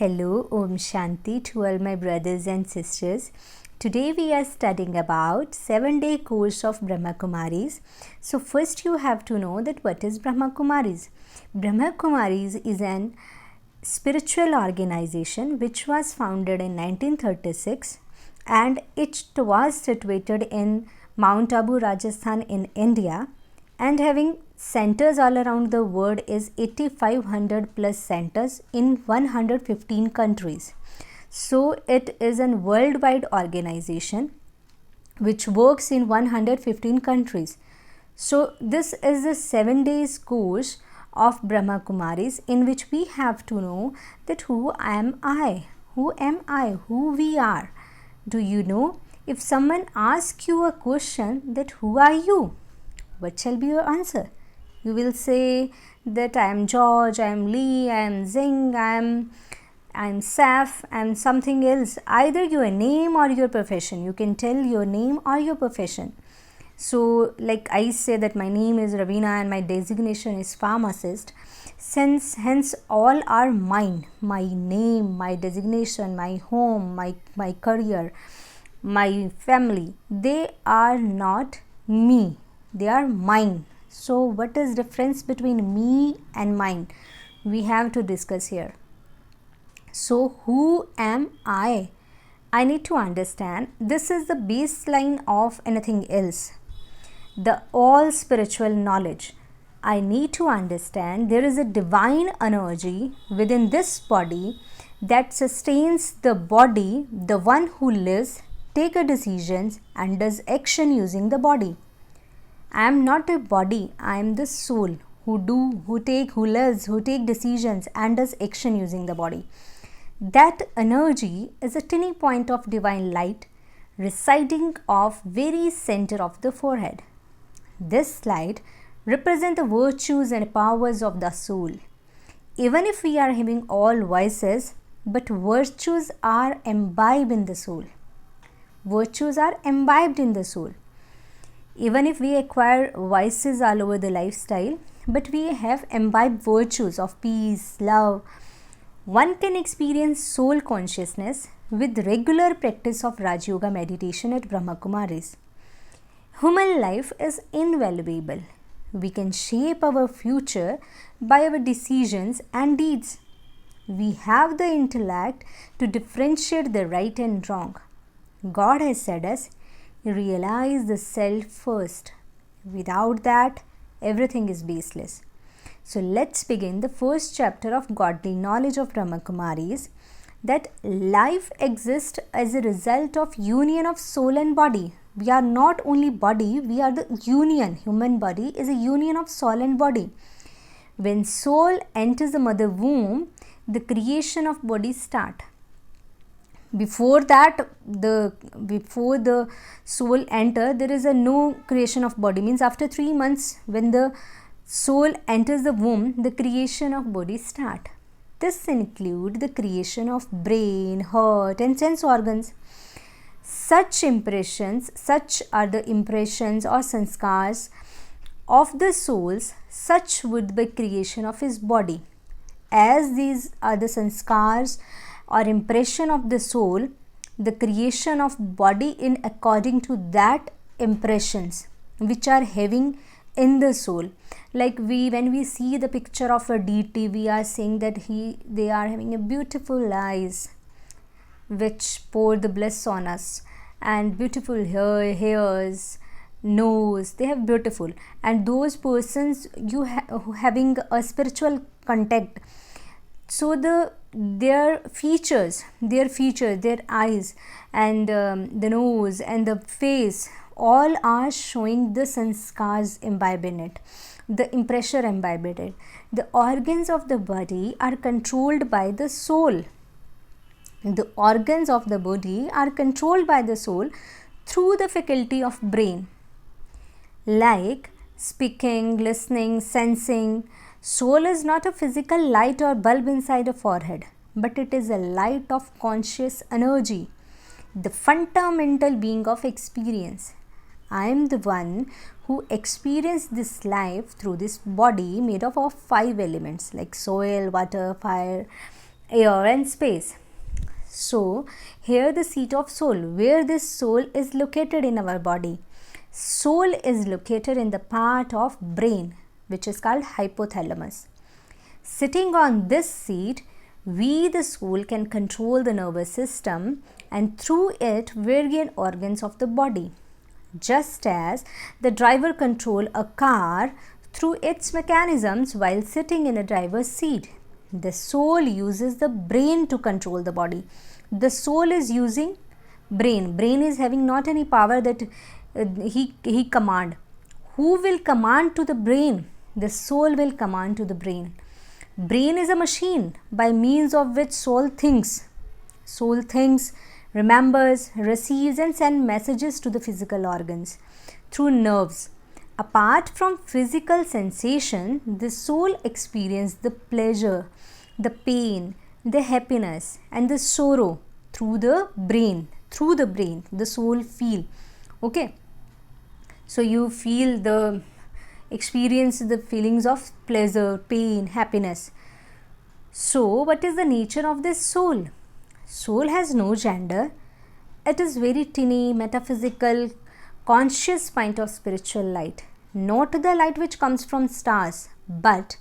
Hello, Om Shanti to all my brothers and sisters. Today we are studying about 7-day course of Brahmakumaris. So first you have to know that what is Brahmakumaris. Brahmakumaris is an spiritual organization which was founded in 1936 and it was situated in Mount Abu, Rajasthan in India and having centers all around the world is 8500 plus centers in 115 countries. So it is a worldwide organization which works in 115 countries. So this is a 7 days course of Brahmakumaris in which we have to know that who am I, who we are. Do you know, if someone asks you a question that who are you, what shall be your answer? You will say that I am George, I am Lee, I am Zing, I am Saf, I am something else. Either your name or your profession. You can tell your name or your profession. So like I say that my name is Ravina and my designation is pharmacist. Hence all are mine. My name, my designation, my home, my career, my family. They are not me. They are mine. So what is difference between me and mine? We have to discuss here. So who am I? I need to understand this is the baseline of anything else. The all spiritual knowledge. I need to understand there is a divine energy within this body that sustains the body, the one who lives, takes decisions and does action using the body. I am not a body, I am the soul who lives, who take decisions and does action using the body. That energy is a tiny point of divine light residing off very center of the forehead. This light represents the virtues and powers of the soul. Even if we are having all vices, but virtues are imbibed in the soul. Virtues are imbibed in the soul. Even if we acquire vices all over the lifestyle, but we have imbibed virtues of peace, love, one can experience soul consciousness with regular practice of Raj Yoga meditation at Brahmakumaris. Human life is invaluable. We can shape our future by our decisions and deeds. We have the intellect to differentiate the right and wrong. God has said us, realize the self first. Without that, everything is baseless. So let's begin the first chapter of Godly Knowledge of Brahmakumaris, that life exists as a result of union of soul and body. We are not only body, we are the union. Human body is a union of soul and body. When soul enters the mother womb, the creation of body starts. Before that, before the soul enter, there is a no creation of body. Means after 3 months, when the soul enters the womb, the creation of body start. This include the creation of brain, heart and sense organs. Such are the impressions or sanskars of the souls, such would be creation of his body. As these are the sanskars or impression of the soul, the creation of body in according to that impressions which are having in the soul. Like when we see the picture of a deity, we are saying that they are having a beautiful eyes which pour the bliss on us, and beautiful hairs, nose, they have beautiful. And those persons who having a spiritual contact, so their features, their eyes and the nose and the face, all are showing the sanskars imbibed in it, the impression imbibed in it. The organs of the body are controlled by the soul. The organs of the body are controlled by the soul through the faculty of brain, like speaking, listening, sensing. Soul is not a physical light or bulb inside a forehead, but it is a light of conscious energy, the fundamental being of experience. I am the one who experienced this life through this body made up of 5 elements like soil, water, fire air and space. So here the seat of soul, where this soul is located in our body. Soul is located in the part of brain which is called hypothalamus. Sitting on this seat, we the soul can control the nervous system and through it various organs of the body. Just as the driver control a car through its mechanisms while sitting in a driver's seat. The soul uses the brain to control the body. The soul is using brain. Brain is having not any power that he command. Who will command to the brain? The soul will command to the brain. Brain is a machine by means of which soul thinks. Soul thinks, remembers, receives and sends messages to the physical organs through nerves. Apart from physical sensation, the soul experiences the pleasure, the pain, the happiness and the sorrow through the brain. Through the brain, the soul feel. Okay. So you feel the experience the feelings of pleasure, pain, happiness. So what is the nature of this soul? Soul has no gender. It is very tiny, metaphysical, conscious point of spiritual light. Not the light which comes from stars, but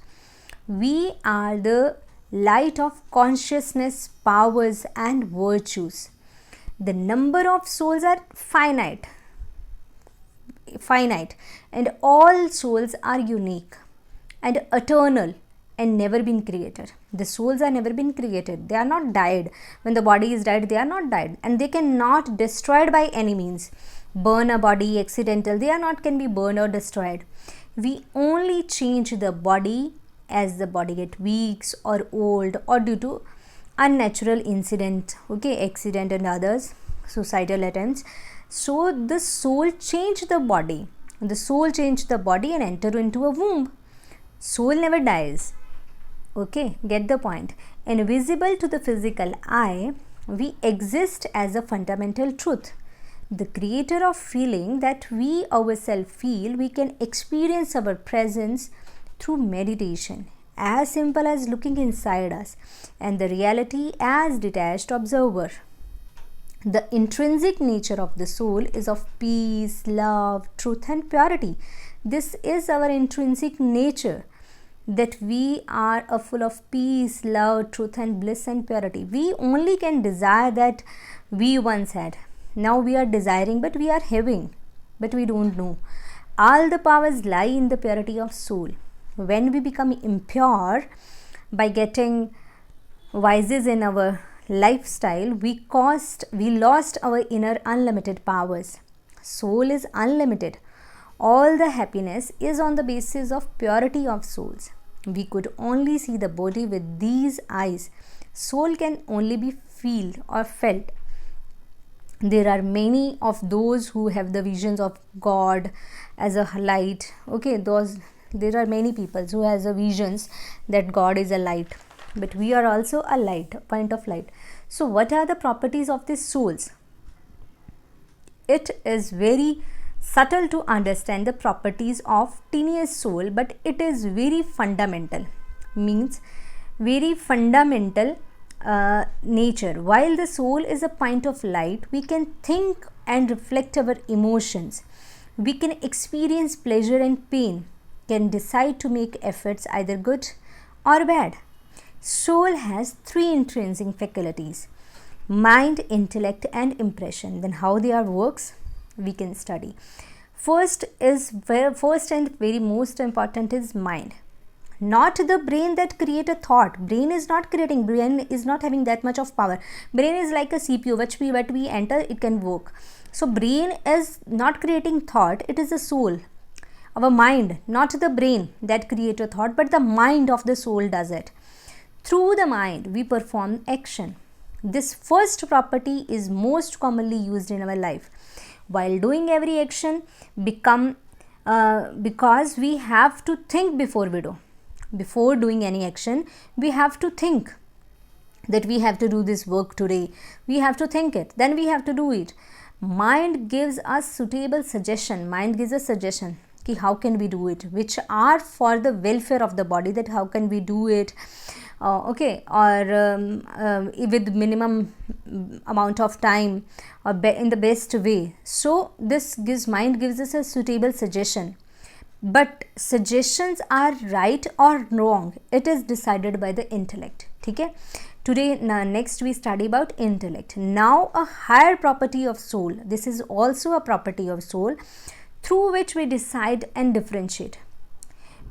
we are the light of consciousness, powers and virtues. The number of souls are finite and all souls are unique and eternal and never been created. The souls are never been created. They are not died. When the body is died, they are not died and they cannot destroyed by any means. Burn a body accidental, they are not can be burned or destroyed. We only change the body as the body get weak or old or due to unnatural incident, okay, accident and others, suicidal attempts. So the soul changed the body. The soul changed the body and enter into a womb. Soul never dies. Okay, get the point. Invisible to the physical eye, we exist as a fundamental truth. The creator of feeling that we ourselves feel, we can experience our presence through meditation, as simple as looking inside us, and the reality as detached observer. The intrinsic nature of the soul is of peace, love, truth and purity. This is our intrinsic nature, that we are full of peace, love, truth and bliss and purity. We only can desire that we once had. Now we are desiring, but we are having, but we don't know. All the powers lie in the purity of soul. When we become impure by getting vices in our lifestyle, we lost our inner unlimited powers. Soul is unlimited. All the happiness is on the basis of purity of souls. We could only see the body with these eyes. Soul can only be feel or felt. There are many of those who have the visions of God as a light. Okay, there are many people who has a visions that God is a light, but we are also a light, a point of light. So what are the properties of these souls? It is very subtle to understand the properties of tiniest soul, but it is very fundamental, means very fundamental nature. While the soul is a point of light, we can think and reflect our emotions. We can experience pleasure and pain, can decide to make efforts either good or bad. Soul has three intrinsic faculties: mind, intellect and impression. Then how they are works, we can study. First and very most important is mind. Not the brain that create a thought. Brain is not creating. Brain is not having that much of power. Brain is like a CPU, which we enter, it can work. So brain is not creating thought. It is the soul, our mind, not the brain that create a thought, but the mind of the soul does it. Through the mind, we perform action. This first property is most commonly used in our life. While doing every action, because we have to think before we do. Before doing any action, we have to think that we have to do this work today. We have to think it, then we have to do it. Mind gives us suitable suggestion. Mind gives a suggestion ki how can we do it, which are for the welfare of the body, that how can we do it, okay, or with minimum amount of time, or in the best way. So this mind gives us a suitable suggestion, but suggestions are right or wrong, it is decided by the intellect. Okay, today next we study about intellect. Now a higher property of soul, this is also a property of soul through which we decide and differentiate.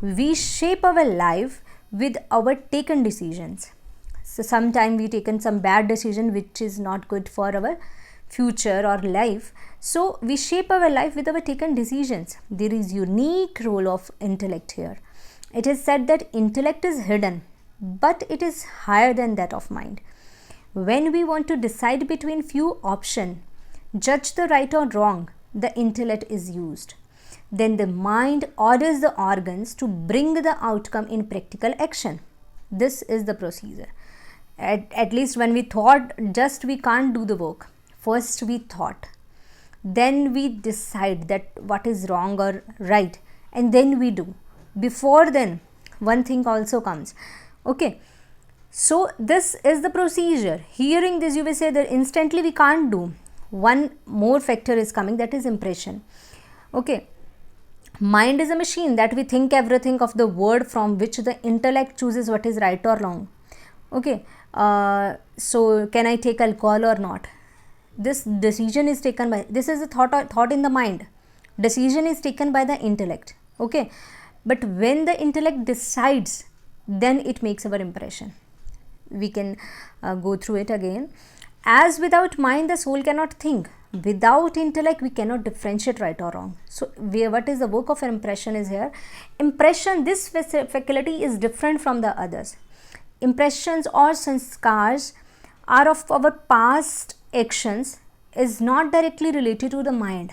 We shape our life with our taken decisions. So sometimes we taken some bad decision which is not good for our future or life. So we shape our life with our taken decisions. There is unique role of intellect here. It is said that intellect is hidden, but it is higher than that of mind. When we want to decide between few options, judge the right or wrong, the intellect is used. Then the mind orders the organs to bring the outcome in practical action. This is the procedure. At least when we thought, just we can't do the work. First we thought, then we decide that what is wrong or right, and then we do. Before then, one thing also comes. Okay, so this is the procedure. Hearing this, you will say that instantly we can't do. One more factor is coming, that is impression. Okay, mind is a machine that we think everything of the word from which the intellect chooses what is right or wrong. Okay, so can I take alcohol or not? This decision is taken by, this is a thought in the mind. Decision is taken by the intellect. Okay, but when the intellect decides, then it makes our impression. We can go through it again. As without mind the soul cannot think, without intellect we cannot differentiate right or wrong. So what is the work of impression is here. Impression, this faculty is different from the others. Impressions or sanskars are of our past actions, is not directly related to the mind.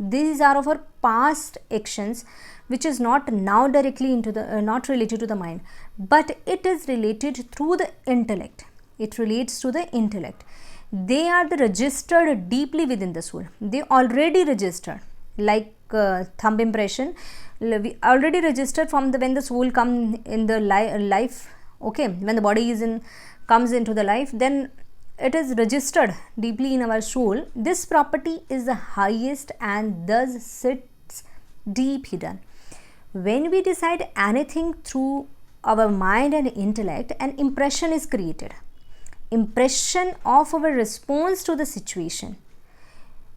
These are of our past actions which is not now directly into the not related to the mind, but it is related through the intellect. It relates to the intellect. They are registered deeply within the soul. They already registered, like thumb impression. We already registered from when the soul come in the life. Okay, when the body is comes into the life, then it is registered deeply in our soul. This property is the highest and thus sits deep hidden. When we decide anything through our mind and intellect, an impression is created. Impression of our response to the situation.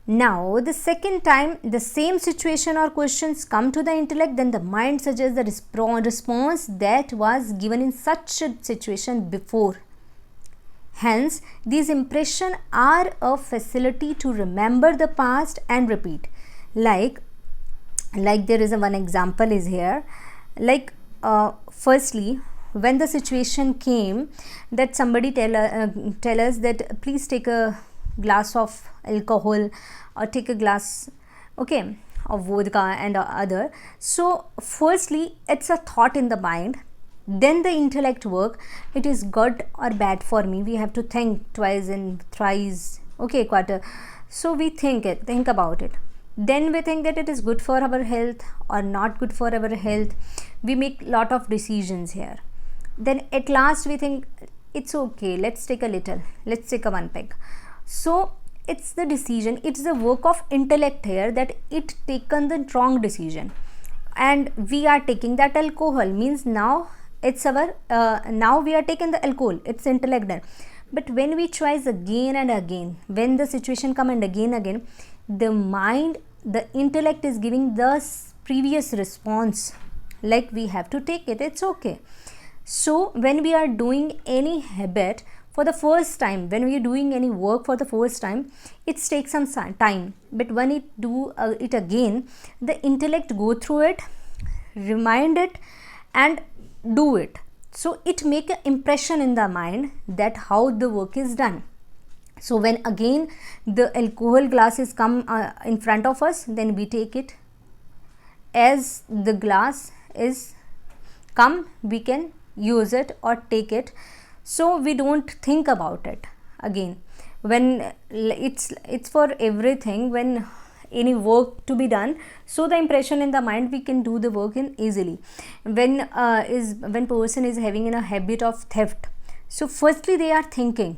Now the second time the same situation or questions come to the intellect, then the mind suggests the response that was given in such a situation before. Hence, these impressions are a facility to remember the past and repeat. Like there is one example is here. Like firstly, when the situation came that somebody tell us that please take a glass of alcohol or take a glass, okay, of vodka and other. So firstly, it's a thought in the mind. Then the intellect work, it is good or bad for me. We have to think twice and thrice, okay, quarter. So we think about it. Then we think that it is good for our health or not good for our health. We make lot of decisions here. Then at last we think it's okay, let's take a little, let's take a one peg. So it's the decision, it's the work of intellect here that it taken the wrong decision, and we are taking that alcohol, means now it's our now we are taking the alcohol, it's intellect there. But when we choose again and again, when the situation come and again, the mind, the intellect is giving the previous response, like we have to take it, it's okay. So when we are doing any habit for the first time, when we are doing any work for the first time, it takes some time, but when it do it again, the intellect go through it, remind it and do it. So it make an impression in the mind that how the work is done. So when again the alcohol glasses come in front of us, then we take it. As the glass is come, we can use it or take it. So we don't think about it again. When it's for everything, when any work to be done, so the impression in the mind, we can do the work in easily. When person is having in a habit of theft, so firstly they are thinking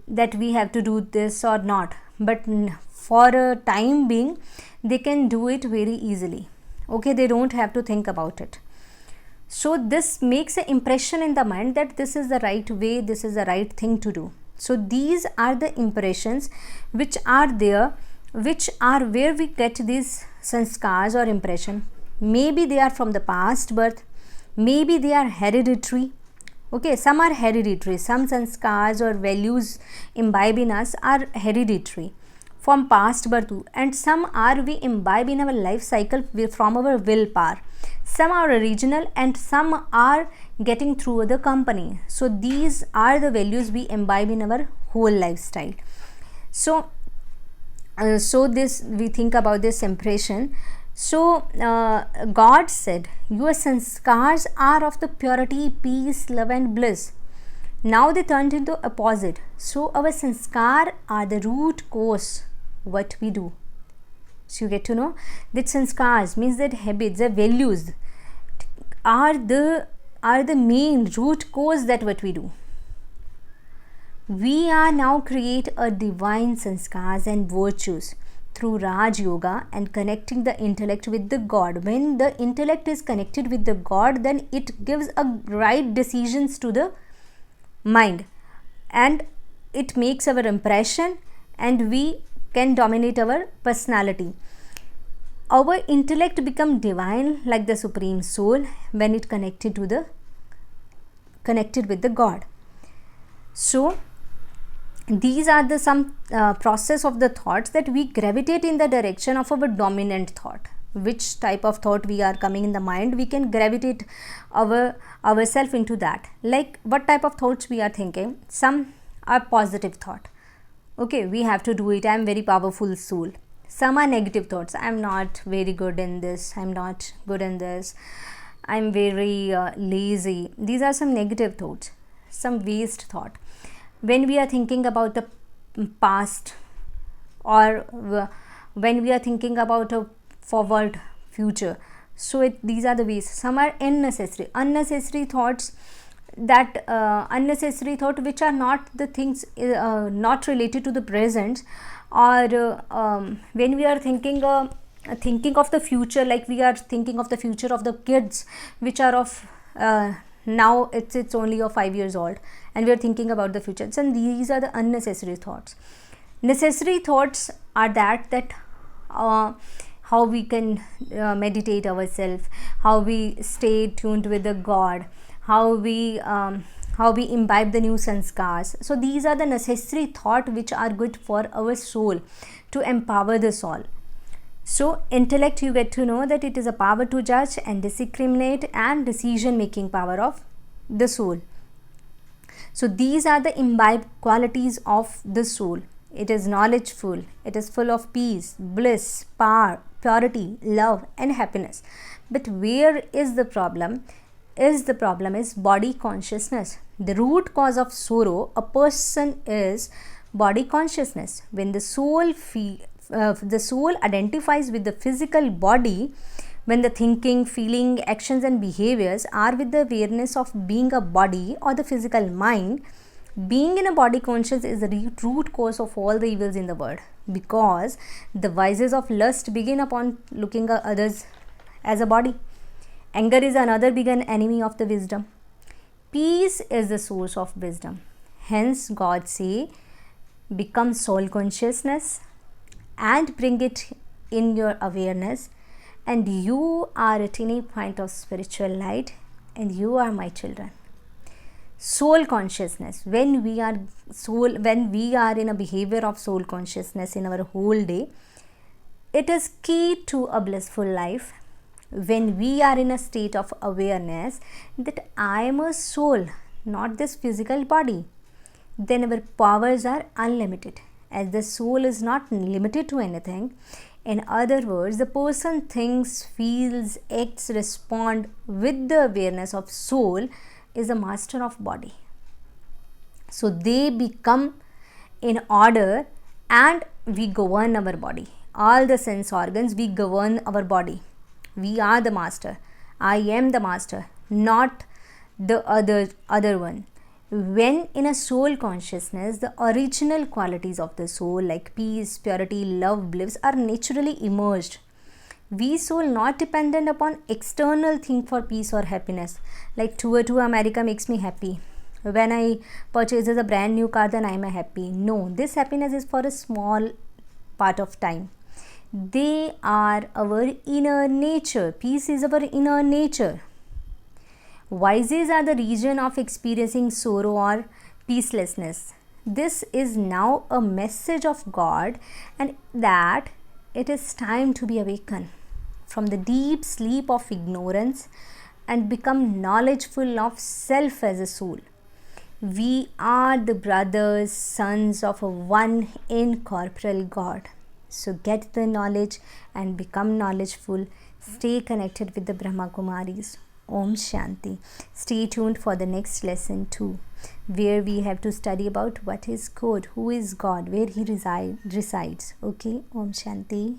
that we have to do this or not, but for a time being they can do it very easily. Okay, they don't have to think about it. So this makes an impression in the mind that this is the right way, this is the right thing to do. So these are the impressions which are there, which are where we get these sanskars or impression. Maybe they are from the past birth, maybe they are hereditary. Okay, some are hereditary, some sanskars or values imbibe in us are hereditary from past birth, and some are we imbibe in our life cycle from our willpower. Some are original and some are getting through the company. So these are the values we imbibe in our whole lifestyle. So this, we think about this impression. So God said, your sanskars are of the purity, peace, love and bliss. Now they turned into opposite. So our sanskar are the root cause what we do. So you get to know that sanskars means that habits, the values are the main root cause that what we do. We are now create a divine sanskars and virtues through Raj Yoga and connecting the intellect with the God. When the intellect is connected with the God, then it gives a right decisions to the mind and it makes our impression and we can dominate our personality. Our intellect become divine like the Supreme Soul when it connected with the God. So these are the some process of the thoughts that we gravitate in the direction of our dominant thought. Which type of thought we are coming in the mind, we can gravitate ourselves into that. Like what type of thoughts we are thinking. Some are positive thought. Okay, we have to do it, I am very powerful soul. Some are negative thoughts. I am not very good in this, I am not good in this, I am very lazy. These are some negative thoughts, some waste thought. When we are thinking about the past or when we are thinking about a forward future, so these are the ways. Some are unnecessary thoughts, that unnecessary thought which are not the things not related to the present, or when we are thinking of the future, like we are thinking of the future of the kids which are of now it's only of 5 years old and we are thinking about the future. And these are the unnecessary thoughts. Necessary thoughts are that how we can meditate ourselves, how we stay tuned with the God, how we imbibe the new sanskars. So these are the necessary thought which are good for our soul to empower the soul. So intellect, you get to know that it is a power to judge and discriminate and decision making power of the soul. So these are the imbibed qualities of the soul. It is knowledgeful, it is full of peace, bliss, power, purity, love and happiness. But where is the problem? The problem is body consciousness. The root cause of sorrow a person is body consciousness. When the soul identifies with the physical body, when the thinking, feeling, actions and behaviors are with the awareness of being a body or the physical mind, being in a body conscious is the root cause of all the evils in the world, because the vices of lust begin upon looking at others as a body. Anger is another big enemy of the wisdom. Peace is the source of wisdom. Hence God say, become soul consciousness and bring it in your awareness, and you are at any point of spiritual light and you are my children. Soul consciousness, when we are in a behavior of soul consciousness in our whole day, it is key to a blissful life. When we are in a state of awareness that I am a soul, not this physical body, then our powers are unlimited, as the soul is not limited to anything. In other words, the person thinks, feels, acts, respond with the awareness of soul is a master of body. So they become in order and we govern our body. all the sense organs, we govern our body. We are the master. I am the master, not the other one. When in a soul consciousness, the original qualities of the soul like peace, purity, love, bliss are naturally emerged. We soul not dependent upon external thing for peace or happiness. Like tour to America makes me happy. When I purchase a brand new car, then I am happy. No, this happiness is for a small part of time. They are our inner nature. Peace is our inner nature. Vices are the region of experiencing sorrow or peacelessness. This is now a message of God, and that it is time to be awakened from the deep sleep of ignorance and become knowledgeful of self as a soul. We are the brothers, sons of a one incorporeal God. So get the knowledge and become knowledgeful. Stay connected with the Brahmakumaris. Om Shanti. Stay tuned for the next lesson too, where we have to study about what is God, who is God, where He resides. Okay, Om Shanti.